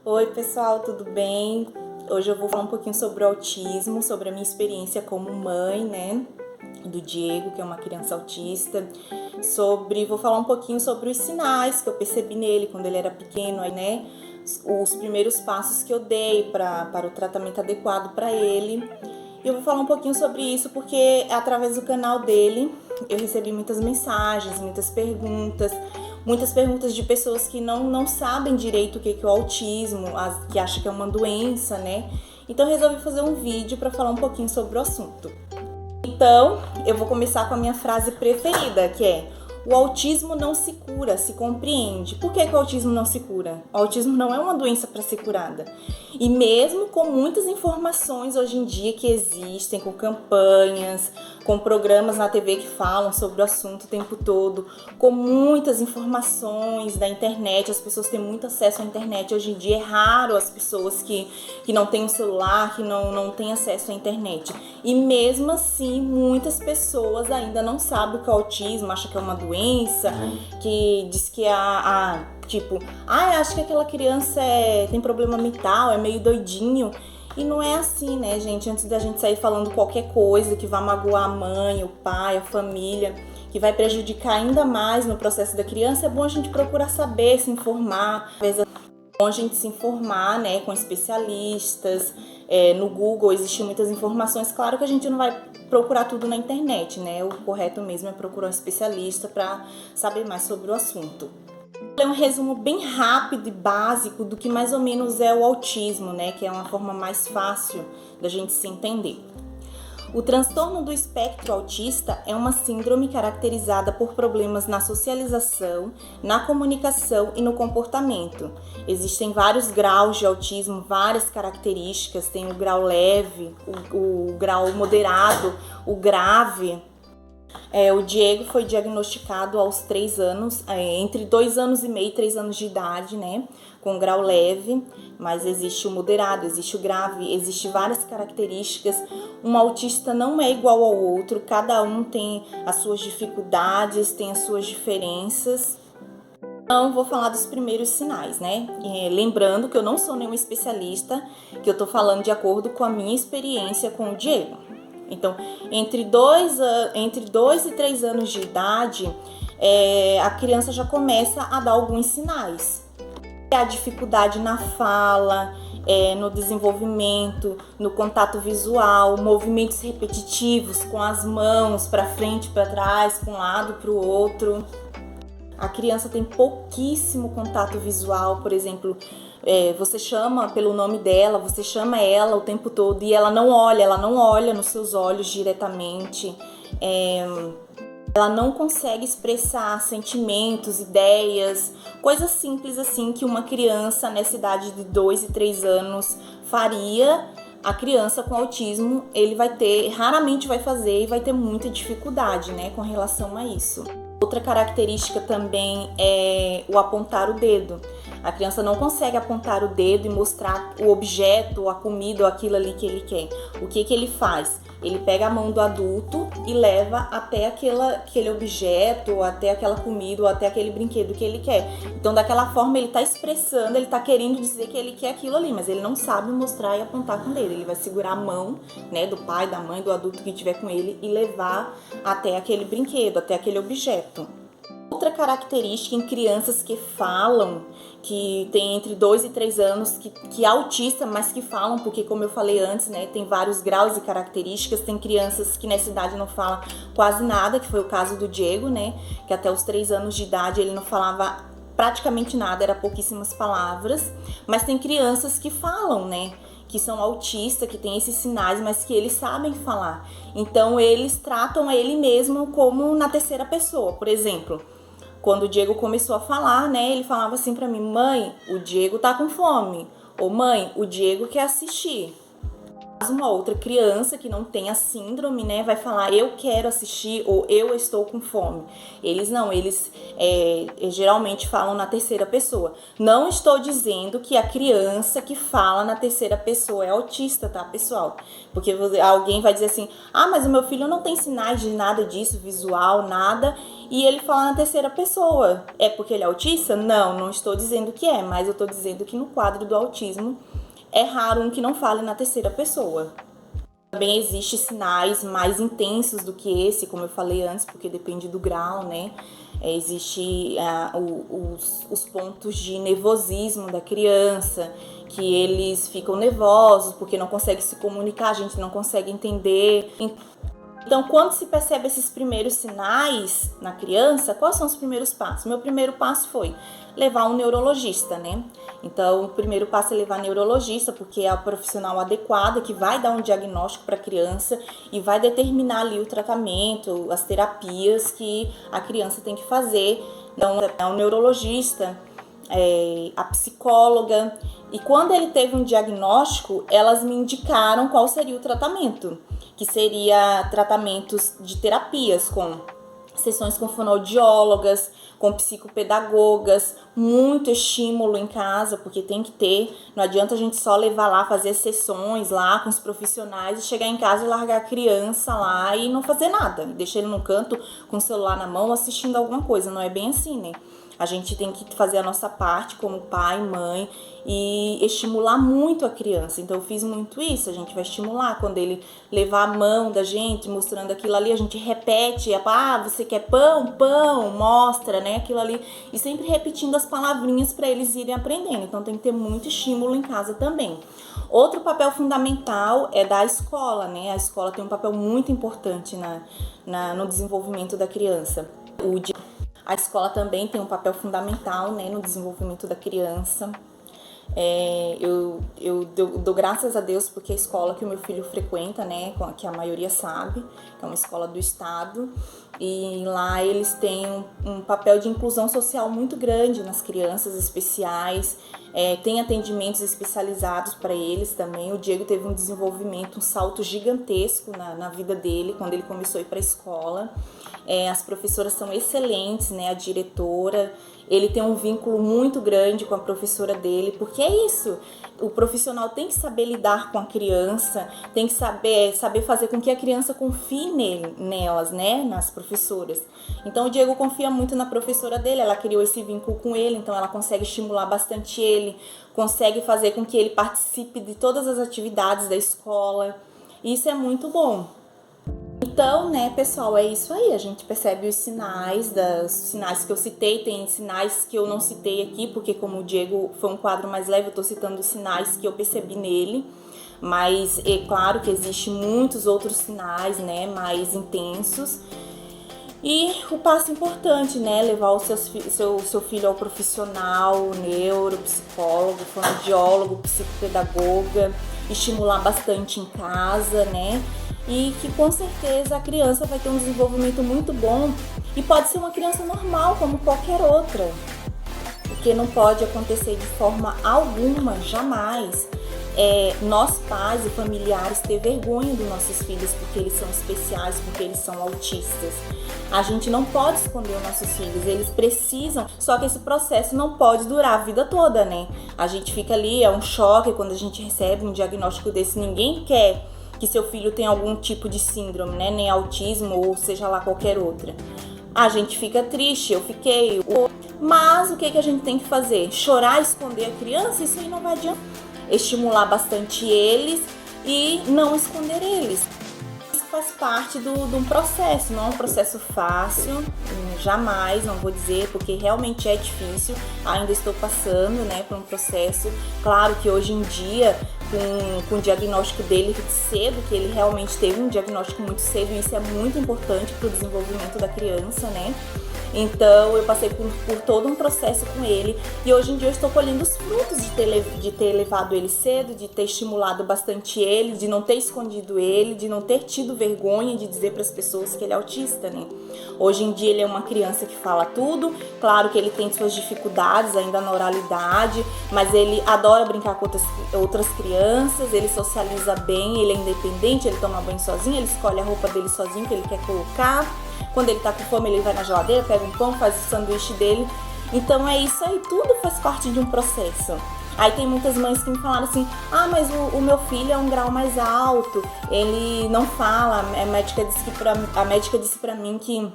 Oi pessoal, tudo bem? Hoje eu vou falar um pouquinho sobre o autismo, sobre a minha experiência como mãe, né? Do Diego, que é uma criança autista. Vou falar um pouquinho sobre os sinais que eu percebi nele quando ele era pequeno, né? Os primeiros passos que eu dei para o tratamento adequado para ele. E eu vou falar um pouquinho sobre isso porque através do canal dele eu recebi muitas mensagens, muitas perguntas de pessoas que não sabem direito o que é o autismo, que acham que é uma doença, né? Então eu resolvi fazer um vídeo para falar um pouquinho sobre o assunto. Então, eu vou começar com a minha frase preferida, que é: o autismo não se cura, se compreende. Por que o autismo não se cura? O autismo não é uma doença para ser curada. E mesmo com muitas informações hoje em dia que existem, com campanhas, com programas na TV que falam sobre o assunto o tempo todo, com muitas informações da internet, as pessoas têm muito acesso à internet. Hoje em dia é raro as pessoas que não têm um celular, que não têm acesso à internet. E mesmo assim, muitas pessoas ainda não sabem o que é o autismo, acham que é uma doença, que diz que acho que aquela criança tem problema mental, é meio doidinho. E não é assim, né, gente? Antes da gente sair falando qualquer coisa que vai magoar a mãe, o pai, a família, que vai prejudicar ainda mais no processo da criança, é bom a gente procurar saber, se informar. Às vezes é bom a gente se informar, né, com especialistas. No Google existem muitas informações. Claro que a gente não vai procurar tudo na internet, né? O correto mesmo é procurar um especialista para saber mais sobre o assunto. É um resumo bem rápido e básico do que mais ou menos é o autismo, né? Que é uma forma mais fácil da gente se entender. O transtorno do espectro autista é uma síndrome caracterizada por problemas na socialização, na comunicação e no comportamento. Existem vários graus de autismo, várias características, tem o grau leve, o grau moderado, o grave. O Diego foi diagnosticado aos 3 anos, entre 2 anos e meio e 3 anos de idade, né? Com grau leve, mas existe o moderado, existe o grave, existe várias características. Um autista não é igual ao outro, cada um tem as suas dificuldades, tem as suas diferenças. Então, vou falar dos primeiros sinais, né? Lembrando que eu não sou nenhuma especialista, que eu tô falando de acordo com a minha experiência com o Diego. Então, entre 2 e 3 anos de idade, a criança já começa a dar alguns sinais. A dificuldade na fala, no desenvolvimento, no contato visual, movimentos repetitivos com as mãos para frente, para trás, para um lado, para o outro. A criança tem pouquíssimo contato visual, por exemplo, você chama pelo nome dela, você chama ela o tempo todo e ela não olha nos seus olhos diretamente. Ela não consegue expressar sentimentos, ideias, coisas simples assim que uma criança nessa idade de 2 e 3 anos faria. A criança com autismo, raramente vai fazer e vai ter muita dificuldade, né, com relação a isso. Outra característica também é o apontar o dedo. A criança não consegue apontar o dedo e mostrar o objeto, a comida ou aquilo ali que ele quer. O que ele faz? Ele pega a mão do adulto e leva até aquele objeto, ou até aquela comida, ou até aquele brinquedo que ele quer. Então, daquela forma, ele está expressando, ele está querendo dizer que ele quer aquilo ali, mas ele não sabe mostrar e apontar com o dedo. Ele vai segurar a mão, né, do pai, da mãe, do adulto que estiver com ele e levar até aquele brinquedo, até aquele objeto. Outra característica em crianças que falam, que tem entre 2 e 3 anos, que é autista, mas que falam, porque como eu falei antes, né, tem vários graus e características. Tem crianças que nessa idade não falam quase nada, que foi o caso do Diego, né, que até os 3 anos de idade ele não falava praticamente nada, era pouquíssimas palavras. Mas tem crianças que falam, né, que são autistas, que têm esses sinais, mas que eles sabem falar. Então eles tratam ele mesmo como na terceira pessoa. Por exemplo, quando o Diego começou a falar, né, ele falava assim pra mim: mãe, o Diego tá com fome. Ou mãe, o Diego quer assistir. uma outra criança que não tem a síndrome, né, vai falar eu quero assistir ou eu estou com fome. Eles não, eles geralmente falam na terceira pessoa. Não estou dizendo que a criança que fala na terceira pessoa é autista, tá, pessoal? Porque alguém vai dizer assim, mas o meu filho não tem sinais de nada disso, visual, nada, e ele fala na terceira pessoa. É porque ele é autista? Não estou dizendo que é, mas eu estou dizendo que no quadro do autismo é raro um que não fale na terceira pessoa. Também existem sinais mais intensos do que esse, como eu falei antes, porque depende do grau, né? Existe os pontos de nervosismo da criança, que eles ficam nervosos porque não conseguem se comunicar, a gente não consegue entender. Então, quando se percebe esses primeiros sinais na criança, quais são os primeiros passos? Meu primeiro passo foi levar um neurologista, né? Então, o primeiro passo é levar neurologista, porque é a profissional adequada que vai dar um diagnóstico para a criança e vai determinar ali o tratamento, as terapias que a criança tem que fazer. Então, é um neurologista, a psicóloga. E quando ele teve um diagnóstico, elas me indicaram qual seria o tratamento, que seria tratamentos de terapias com sessões com fonoaudiólogas, com psicopedagogas, muito estímulo em casa, porque tem que ter, não adianta a gente só levar lá, fazer sessões lá com os profissionais e chegar em casa e largar a criança lá e não fazer nada, deixar ele no canto com o celular na mão assistindo alguma coisa, não é bem assim, né? A gente tem que fazer a nossa parte como pai, mãe e estimular muito a criança. Então eu fiz muito isso, a gente vai estimular quando ele levar a mão da gente, mostrando aquilo ali, a gente repete, você quer pão? Pão, mostra, né, aquilo ali. E sempre repetindo as palavrinhas para eles irem aprendendo. Então tem que ter muito estímulo em casa também. Outro papel fundamental é da escola, né? A escola tem um papel muito importante no desenvolvimento da criança. A escola também tem um papel fundamental, né, no desenvolvimento da criança. Eu dou graças a Deus porque a escola que o meu filho frequenta, né, que a maioria sabe, que é uma escola do estado, e lá eles têm um papel de inclusão social muito grande nas crianças especiais, tem atendimentos especializados para eles também. O Diego teve um desenvolvimento, um salto gigantesco na vida dele quando ele começou a ir para a escola. As professoras são excelentes, né, a diretora, ele tem um vínculo muito grande com a professora dele, porque é isso, o profissional tem que saber lidar com a criança, tem que saber fazer com que a criança confie nelas, né, nas professoras. Então o Diego confia muito na professora dele, ela criou esse vínculo com ele, então ela consegue estimular bastante ele, consegue fazer com que ele participe de todas as atividades da escola, isso é muito bom. Então, né, pessoal, é isso aí, a gente percebe os sinais que eu citei, tem sinais que eu não citei aqui, porque como o Diego foi um quadro mais leve, eu tô citando os sinais que eu percebi nele, mas é claro que existem muitos outros sinais, né, mais intensos. E o passo importante, né, levar o seu filho ao profissional, neuropsicólogo, fonoaudiólogo, psicopedagoga, estimular bastante em casa, né, e que com certeza a criança vai ter um desenvolvimento muito bom e pode ser uma criança normal como qualquer outra, porque não pode acontecer de forma alguma, jamais, nós pais e familiares ter vergonha dos nossos filhos porque eles são especiais, porque eles são autistas. A gente não pode esconder os nossos filhos, eles precisam, só que esse processo não pode durar a vida toda, né? A gente fica ali, é um choque quando a gente recebe um diagnóstico desse, ninguém quer que seu filho tenha algum tipo de síndrome, né? Nem autismo ou seja lá qualquer outra. A gente fica triste, eu fiquei. Mas o que a gente tem que fazer? Chorar, esconder a criança? Isso aí não vai adiantar. Estimular bastante eles e não esconder eles. Isso faz parte de um processo, não é um processo fácil, jamais, não vou dizer, porque realmente é difícil. Ainda estou passando, né, por um processo. Claro que hoje em dia, com o diagnóstico dele cedo, que ele realmente teve um diagnóstico muito cedo, e isso é muito importante para o desenvolvimento da criança, né? Então eu passei por todo um processo com ele e hoje em dia eu estou colhendo os frutos de ter levado ele cedo, de ter estimulado bastante ele, de não ter escondido ele, de não ter tido vergonha de dizer para as pessoas que ele é autista, né? Hoje em dia ele é uma criança que fala tudo, claro que ele tem suas dificuldades ainda na oralidade, mas ele adora brincar com outras crianças, ele socializa bem, ele é independente, ele toma banho sozinho, ele escolhe a roupa dele sozinho que ele quer colocar. Quando ele tá com fome, ele vai na geladeira, pega um pão, faz o sanduíche dele. Então é isso aí, tudo faz parte de um processo. Aí tem muitas mães que me falaram assim, mas o meu filho é um grau mais alto, ele não fala, a médica disse pra mim que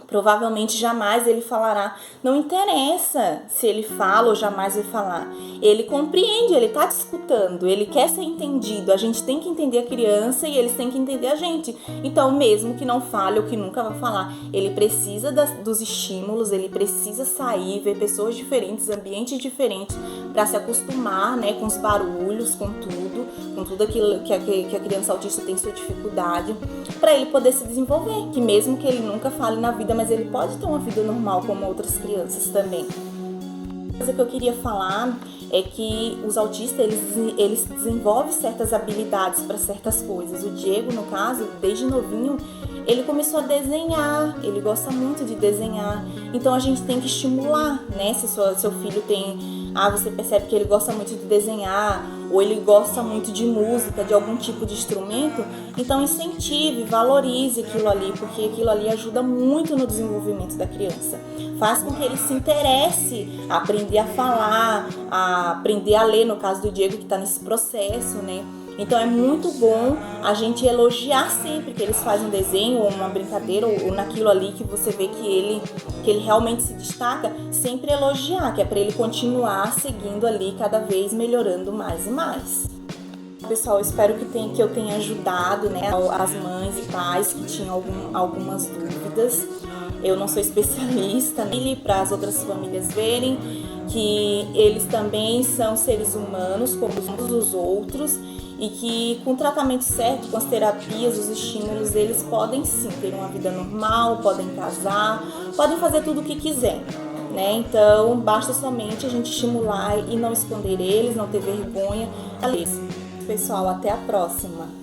provavelmente jamais ele falará. Não interessa se ele fala ou jamais vai falar. Ele compreende, ele tá te escutando, ele quer ser entendido. A gente tem que entender a criança e eles têm que entender a gente. Então, mesmo que não fale ou que nunca vai falar, ele precisa dos estímulos, ele precisa sair, ver pessoas diferentes, ambientes diferentes, para se acostumar, né, com os barulhos, com tudo aquilo que a criança autista tem sua dificuldade, para ele poder se desenvolver, que mesmo que ele nunca fale na vida, mas ele pode ter uma vida normal como outras crianças também. A coisa que eu queria falar é que os autistas, eles desenvolvem certas habilidades para certas coisas. O Diego, no caso, desde novinho, ele começou a desenhar, ele gosta muito de desenhar. Então a gente tem que estimular, né? Se seu filho tem... você percebe que ele gosta muito de desenhar, ou ele gosta muito de música, de algum tipo de instrumento, então incentive, valorize aquilo ali, porque aquilo ali ajuda muito no desenvolvimento da criança. Faz com que ele se interesse a aprender a falar, a aprender a ler, no caso do Diego, que está nesse processo, né? Então é muito bom a gente elogiar sempre que eles fazem um desenho ou uma brincadeira ou naquilo ali que você vê que ele realmente se destaca, sempre elogiar, que é para ele continuar seguindo ali cada vez melhorando mais e mais. Pessoal, espero que eu tenha ajudado, né, as mães e pais que tinham algumas dúvidas. Eu não sou especialista, né, para as outras famílias verem que eles também são seres humanos como todos os outros e que com o tratamento certo, com as terapias, os estímulos, eles podem sim ter uma vida normal, podem casar, podem fazer tudo o que quiserem, né? Então, basta somente a gente estimular e não esconder eles, não ter vergonha. Pessoal, até a próxima!